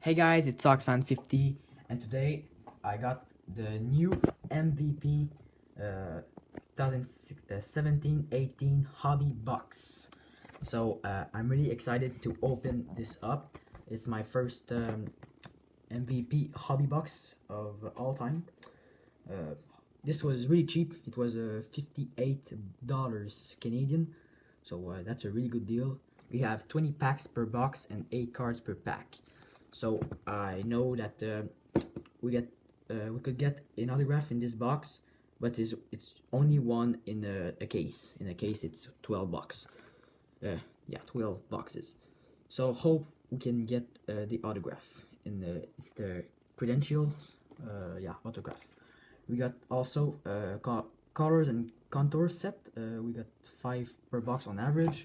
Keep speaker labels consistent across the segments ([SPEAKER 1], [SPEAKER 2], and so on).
[SPEAKER 1] Hey guys, it's SoxFan50, and today I got the new MVP 2017-18 hobby box. So I'm really excited to open this up. It's my first MVP hobby box of all time. This was really cheap. It was $58 Canadian, so that's a really good deal. We have 20 packs per box and 8 cards per pack. So I know that we could get an autograph in this box, but it's only one in a case. In a case, it's 12 bucks. Yeah, 12 boxes. So hope we can get the autograph. It's the credentials. Yeah, autograph. We got also colors and contours set. We got 5 per box on average,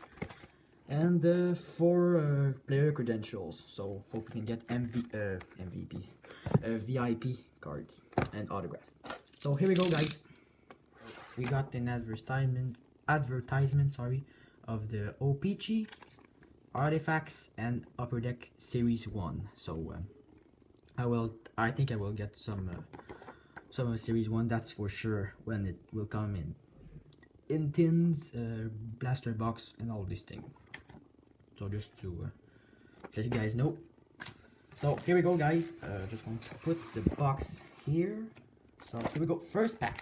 [SPEAKER 1] and 4 player credentials. So hope we can get MVP, VIP cards and autograph. So here we go, guys. We got an advertisement, sorry, of the OPG, Artifacts, and Upper Deck Series 1. So I think I will get some of Series 1, that's for sure, when it will come in tins, blaster box, and all this thing. So just to let you guys know. So here we go, guys. Just going to put the box here. So here we go. First pack.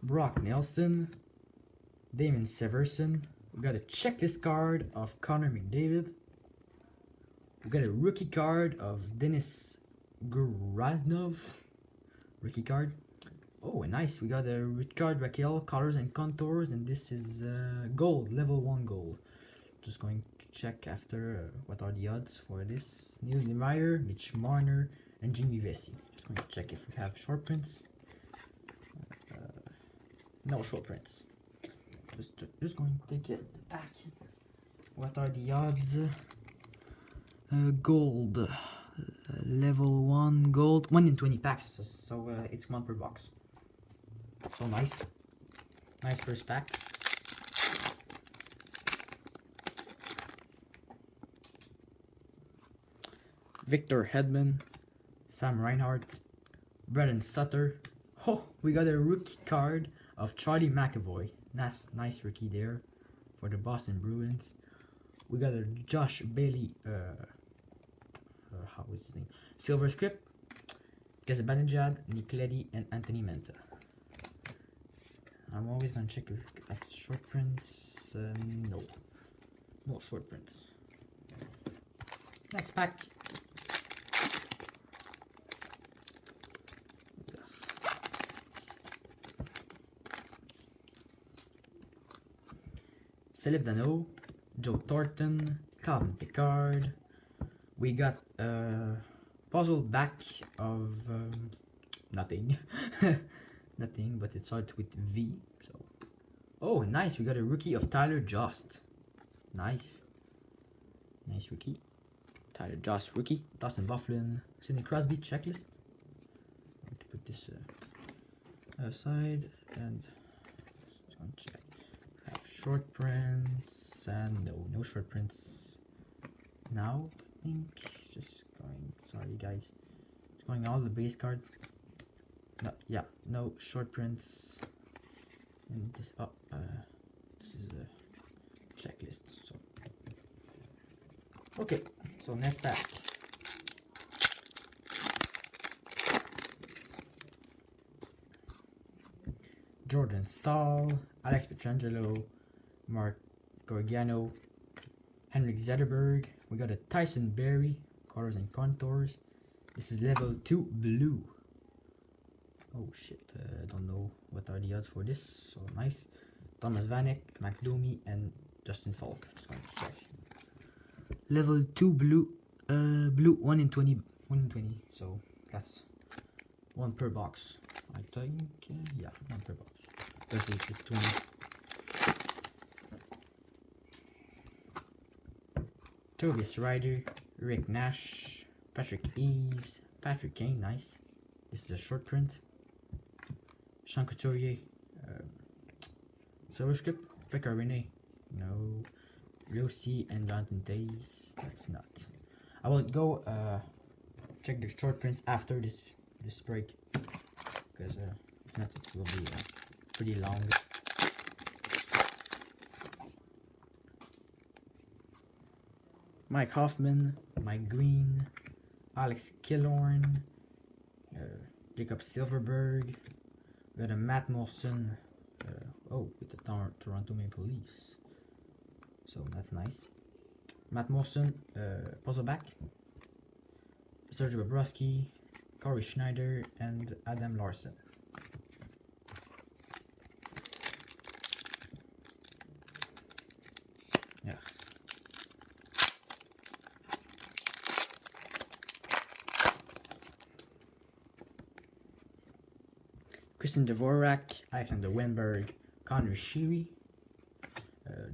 [SPEAKER 1] Brock Nelson, Damon Severson. We got a checklist card of Connor McDavid. We got a rookie card of Denis Guraznov. Rookie card. Oh, nice. We got a Richard Raquel colors and contours, and this is gold, level 1 gold. Just going to check after what are the odds for this. Niels Niemeyer, Mitch Marner, and Jimmy Vesey. Just going to check if we have short prints. No short prints. Just going to take it back. What are the odds? Gold. Level 1 gold. 1 in 20 packs, so it's 1 per box. So nice. Nice first pack. Victor Hedman, Sam Reinhart, Brendan Sutter. Oh, we got a rookie card of Charlie McAvoy. Nice rookie there for the Boston Bruins. We got a Josh Bailey, how is his name? Silver Script, Gazibanejad, Nick Leddy, and Anthony Menta. I'm always gonna check if that's short prints. No short prints. Next pack. Philip Danault, Joe Thornton, Calvin Pickard. We got a puzzle back of nothing. Nothing, but it starts with V. So, oh, nice. We got a rookie of Tyler Jost. Nice rookie. Tyler Jost rookie. Dustin Byfuglien, Sidney Crosby checklist. I'm going to put this aside and just going to check. Have short prints and no short prints. Now I think just going. Sorry guys, it's going all the base cards. No, yeah, no short prints. And this, this is a checklist. So okay, so next pack. Jordan Stahl, Alex Pietrangelo, Mark Gorgiano, Henrik Zetterberg. We got a Tyson Berry, colors and contours. This is level 2 blue. Oh shit, I don't know what are the odds for this. So nice. Thomas Vanek, Max Domi, and Justin Falk. Just going to check. Level 2 blue, blue 1 in 20. 1 in 20. So that's 1 per box. I think, yeah, 1 per box. Especially if it's 20. Tobias Ryder, Rick Nash, Patrick Eves, Patrick Kane, nice. This is a short print. Sean Couturier, Silver Script, Pekka Rinne. No. Rossi and Jonathan Tays. That's not. I will go check the short prints after this break, because if not it will be pretty long. Mike Hoffman, Mike Green, Alex Killorn, Jacob Silverberg. We got a Matt Molson. With the Toronto Maple Leafs. So that's nice. Matt Molson, Puzzleback, Sergei Bobrovsky, Corey Schneider, and Adam Larson. Yeah. Kristen Dvorak, Alexander Wenberg, Connor Sheary,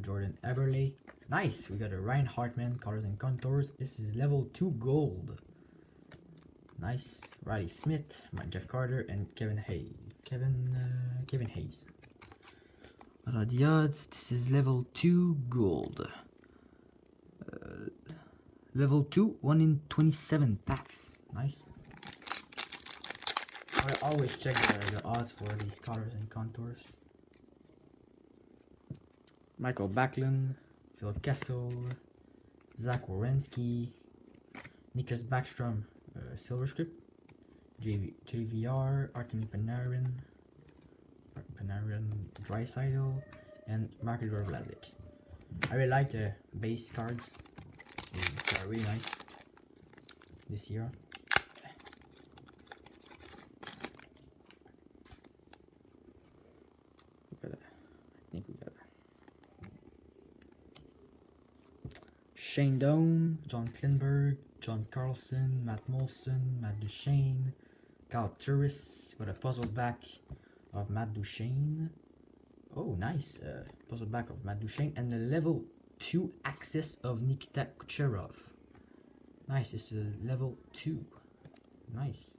[SPEAKER 1] Jordan Eberle. Nice, we got a Ryan Hartman, Colors and Contours. This is level 2 gold. Nice. Riley Smith, Jeff Carter, and Kevin Hayes. Kevin Hayes. What are the odds? This is level 2 gold. Level 2, 1 in 27 packs. Nice. I always check the odds for these colors and contours. Michael Backlund, Phil Kessel, Zach Werenski, Nicklas Backstrom, Silver Script, JVR, Artemi Panarin, Draisaitl, and Marc-Edouard Vlasic. I really like the base cards. They are really nice this year. I think we got Shane Doan, John Klingberg, John Carlson, Matt Molson, Matt Duchene, Kyle Turris with a puzzle back of Matt Duchene. Oh, nice. Puzzle back of Matt Duchene and the level 2 access of Nikita Kucherov. Nice, it's a level 2. Nice.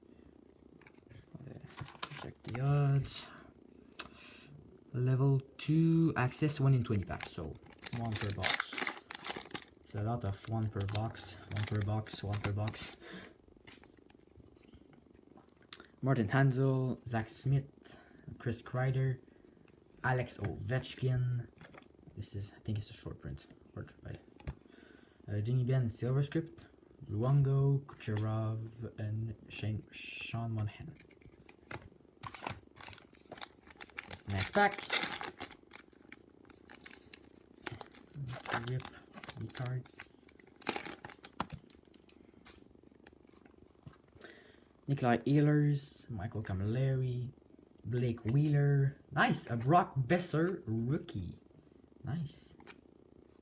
[SPEAKER 1] Check the odds. Level 2 access 1 in 20 packs, so 1 per box. It's a lot of 1 per box, 1 per box, 1 per box. Martin Hanzal, Zach Smith, Chris Kreider, Alex Ovechkin. This is, I think it's a short print. Jimmy Benn, Silver Script, Luongo, Kucherov, and Sean Monahan. Next pack. Rip the cards. Nikolai Ehlers, Michael Camilleri, Blake Wheeler. Nice, a Brock Besser rookie. Nice.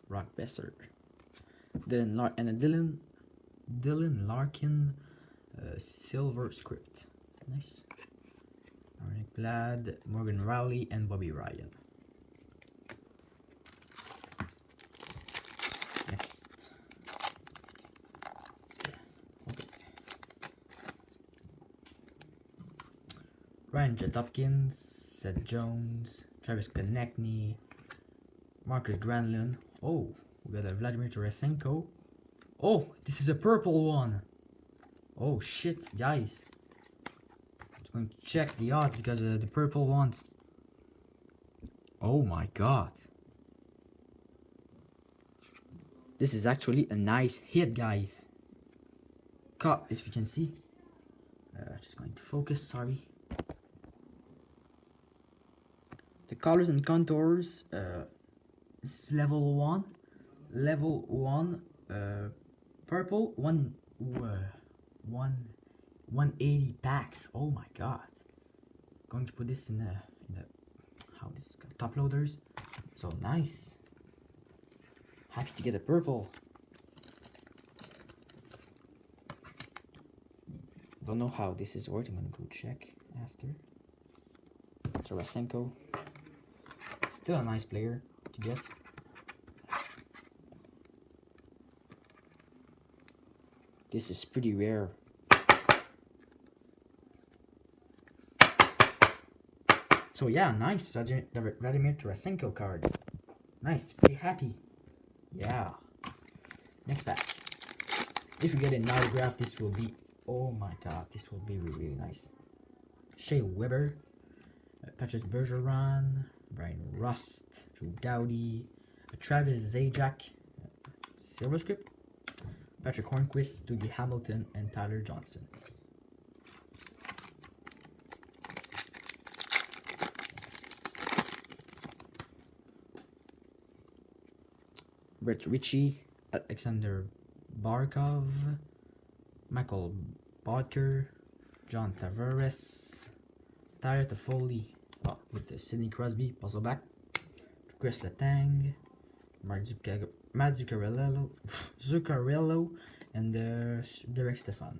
[SPEAKER 1] Brock Besser. And a Dylan Larkin Silver Script. Nice. Arnick Glad, Morgan Rowley, and Bobby Ryan. Next. Okay. Ryan Hopkins, Seth Jones, Travis Konechny, Marcus Granlund. Oh, we got a Vladimir Tarasenko. Oh, this is a purple one. Oh shit, guys. I'm going to check the odds because the purple ones. Oh my god. This is actually a nice hit, guys. Cut, if you can see. Just going to focus, sorry. The colors and contours. This is level 1. Level 1. Purple. 180 packs. Oh my god. Going to put this in the how this is called, top loaders. So nice. Happy to get a purple. Don't know how this is working. I'm gonna go check after. Tarasenko. Still a nice player to get. This is pretty rare. So yeah, nice. Vladimir Tarasenko card. Nice, pretty happy. Yeah. Next pack. If you get an autograph, this will be, oh my god, this will be really, really nice. Shea Weber, Patrice Bergeron, Brian Rust, Drew Doughty, Travis Zajac, Silver Script, Patrick Hornquist, Dougie Hamilton, and Tyler Johnson. Brett Ritchie, Alexander Barkov, Michael Bodker, John Tavares, Tyler Toffoli, with the Sidney Crosby, puzzle back, Chris Letang, Matt Zuccarello, and Derek Stefan.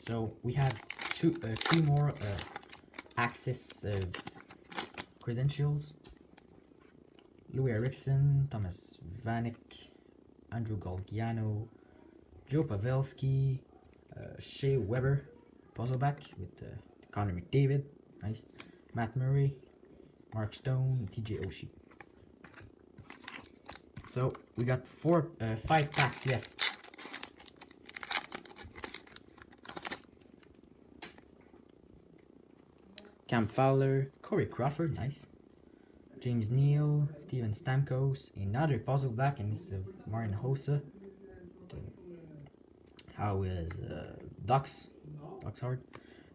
[SPEAKER 1] So we have three more access credentials. Louis Eriksson, Thomas Vanek, Andrew Galgiano, Joe Pavelski, Shea Weber, puzzleback with Connor McDavid, nice, Matt Murray, Mark Stone, TJ Oshie. So we got 5 packs left. Cam Fowler, Corey Crawford, nice. James Neal, Steven Stamkos, another puzzle back, and this is Martin Hossa. How is Ducks Hard,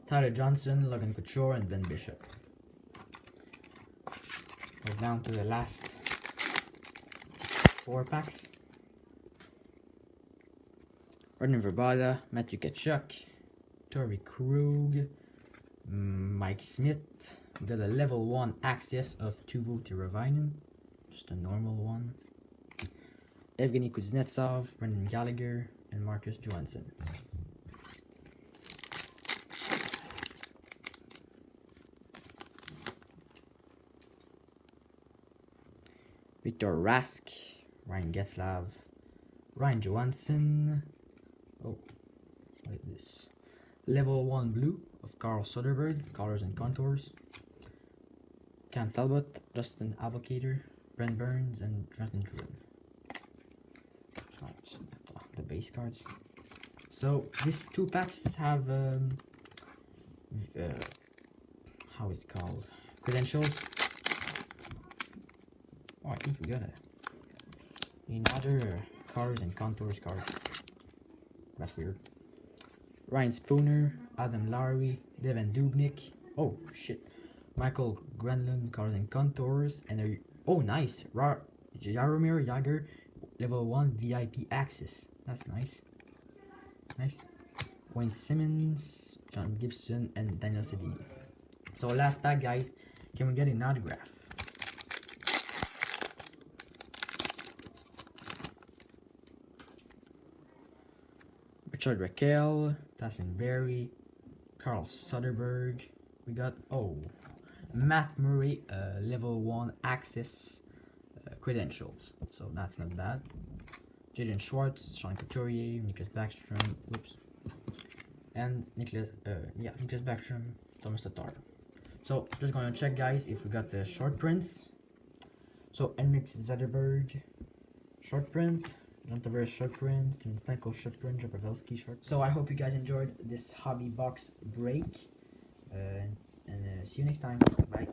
[SPEAKER 1] Tyler Johnson, Logan Couture, and Ben Bishop. We're down to the last 4 packs. Rodney Verbata, Matthew Tkachuk, Torrey Krug, Mike Smith. We got a level 1 access of Teuvo Teravainen, just a normal one. Evgeny Kuznetsov, Brendan Gallagher, and Marcus Johansson. Victor Rask, Ryan Getzlav, Ryan Johansson. Oh, what is this? Level 1 blue of Carl Soderberg, Colors and Contours. Cam Talbot, Justin Abelkader, Brent Burns, and Jonathan Drouin. The base cards. So these 2 packs have how is it called? Credentials. Oh, I think we got another Colors and Contours card. That's weird. Ryan Spooner, Adam Lowry, Devin Dubnyk. Oh shit. Michael Granlund, Colors and Contours, and oh nice, Jaromir Jagr, level 1 VIP access. That's nice. Nice. Wayne Simmons, John Gibson, and Daniel Sedin. So last pack, guys. Can we get an autograph? Richard Raquel, Tyson Berry, Carl Soderberg. We got Matt Murray, level 1 access credentials. So that's not bad. Jaden Schwartz, Sean Couturier, Nicholas Backstrom, whoops, and Nicholas Backstrom, Thomas Tatar. So just gonna check, guys, if we got the short prints. So Henrik Zetterberg, short print. John Tavares short print, Steven Stamkos short print, Joe Pavelski short. So I hope you guys enjoyed this hobby box break, and see you next time. Bye.